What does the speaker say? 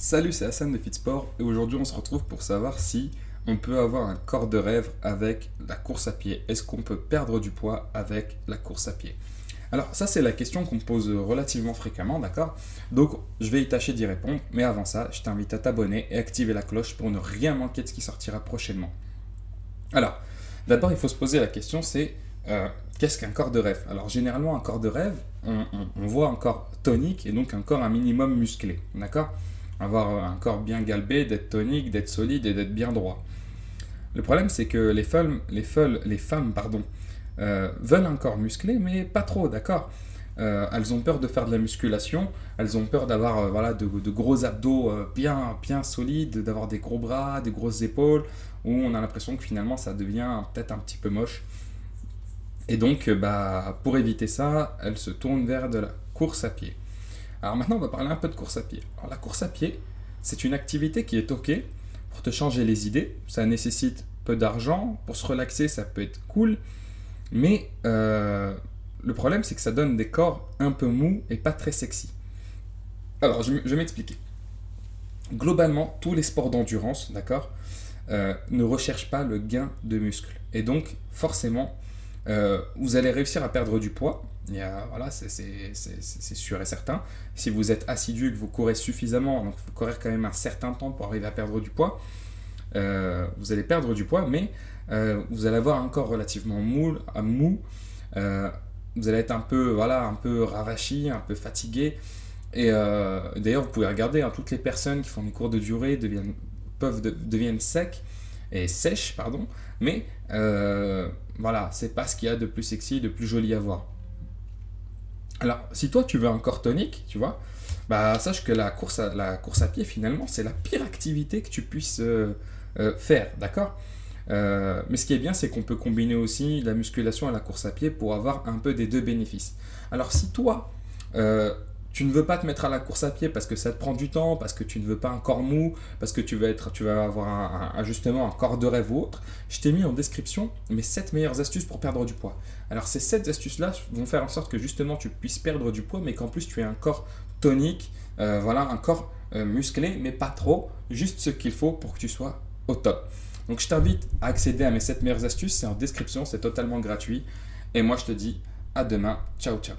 Salut, c'est Hassan de Fitsport et aujourd'hui on se retrouve pour savoir si on peut avoir un corps de rêve avec la course à pied. Est-ce qu'on peut perdre du poids avec la course à pied? Alors ça c'est la question qu'on me pose relativement fréquemment, d'accord? Donc je vais y tâcher d'y répondre, mais avant ça je t'invite à t'abonner et activer la cloche pour ne rien manquer de ce qui sortira prochainement. Alors, d'abord il faut se poser la question, c'est qu'est-ce qu'un corps de rêve? Alors généralement un corps de rêve, on voit un corps tonique et donc un corps un minimum musclé, d'accord? Avoir un corps bien galbé, d'être tonique, d'être solide et d'être bien droit. Le problème, c'est que les femmes veulent un corps musclé, mais pas trop, d'accord. Elles ont peur de faire de la musculation, elles ont peur d'avoir voilà, de gros abdos bien solides, d'avoir des gros bras, des grosses épaules, où on a l'impression que finalement ça devient peut-être un petit peu moche. Et donc, pour éviter ça, elles se tournent vers de la course à pied. Alors maintenant, on va parler un peu de course à pied. Alors la course à pied, c'est une activité qui est OK pour te changer les idées. Ça nécessite peu d'argent. Pour se relaxer, ça peut être cool. Mais le problème, c'est que ça donne des corps un peu mous et pas très sexy. Alors, je vais m'expliquer. Globalement, tous les sports d'endurance, d'accord, ne recherchent pas le gain de muscles. Et donc, forcément, vous allez réussir à perdre du poids. Voilà, c'est sûr et certain. Si vous êtes assidu, que vous courez suffisamment, donc il faut courir quand même un certain temps pour arriver à perdre du poids, vous allez perdre du poids, mais vous allez avoir un corps relativement mou. euh, vous allez être un peu ravachi, un peu fatigué. Et d'ailleurs, vous pouvez regarder, hein, toutes les personnes qui font des cours de durée deviennent secs et sèches, pardon, mais voilà, c'est pas ce qu'il y a de plus sexy, de plus joli à voir. Alors, si toi tu veux un corps tonique, tu vois, sache que la course à pied, finalement, c'est la pire activité que tu puisses faire, d'accord? Mais ce qui est bien, c'est qu'on peut combiner aussi la musculation et la course à pied pour avoir un peu des deux bénéfices. Alors, si toi, euh, tu ne veux pas te mettre à la course à pied parce que ça te prend du temps, parce que tu ne veux pas un corps mou, parce que tu vas avoir justement un corps de rêve ou autre, je t'ai mis en description mes 7 meilleures astuces pour perdre du poids. Alors ces 7 astuces-là vont faire en sorte que justement tu puisses perdre du poids, mais qu'en plus tu aies un corps tonique, voilà, un corps musclé, mais pas trop, juste ce qu'il faut pour que tu sois au top. Donc je t'invite à accéder à mes 7 meilleures astuces, c'est en description, c'est totalement gratuit. Et moi je te dis à demain, ciao ciao.